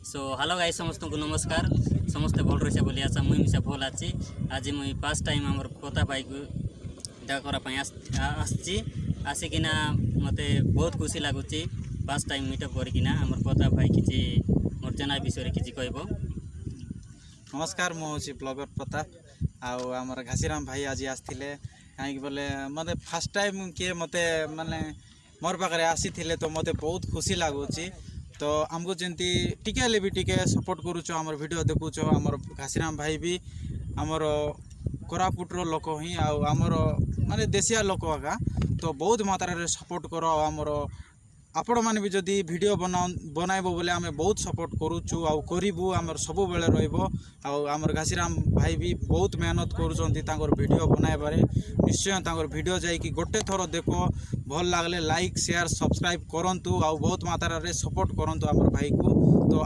So hello guys समस्त को नमस्कार समस्ते भल रही बोली आशा मुई मिशा भल आछि। आज मुई फर्स्ट टाइम आमर पोता भाई को देखा कराई आसिकिना मते बहुत खुशी लगुच। फर्स्ट टाइम मीटअप करकिना आमर पोता भाई किसी मोर चेना विषय किसी कहब। नमस्कार मु हूँ ब्लॉगर प्रताप आमर घासीराम भाई आज आसते कहीं बोले मत फास्ट टाइम किए मत माने मोर पाखे आसी तो मत बहुत खुशी लगुच। तो आमको जमी टिके भी टिके सपोर्ट करुच आमर वीडियो देखुच। आमर घासीराम भाई भी आमर कोरापुटर लोक ही आमर माने देशिया लोक आगा तो बहुत मात्रा सपोर्ट कर आमर आपण मैंने भी जदि वीडियो बनाइब बोले आम बहुत सपोर्ट करुचु करूँ आमर सब बेले रमर घासीराम भाई भी बहुत मेहनत कर वीडियो बनाइबारे। निश्चय वीडियो जाकि गोटे थर देख भल लगले लाइक शेयर सब्सक्राइब करूँ बहुत मात्रा सपोर्ट करूँ आमर भाई को। तो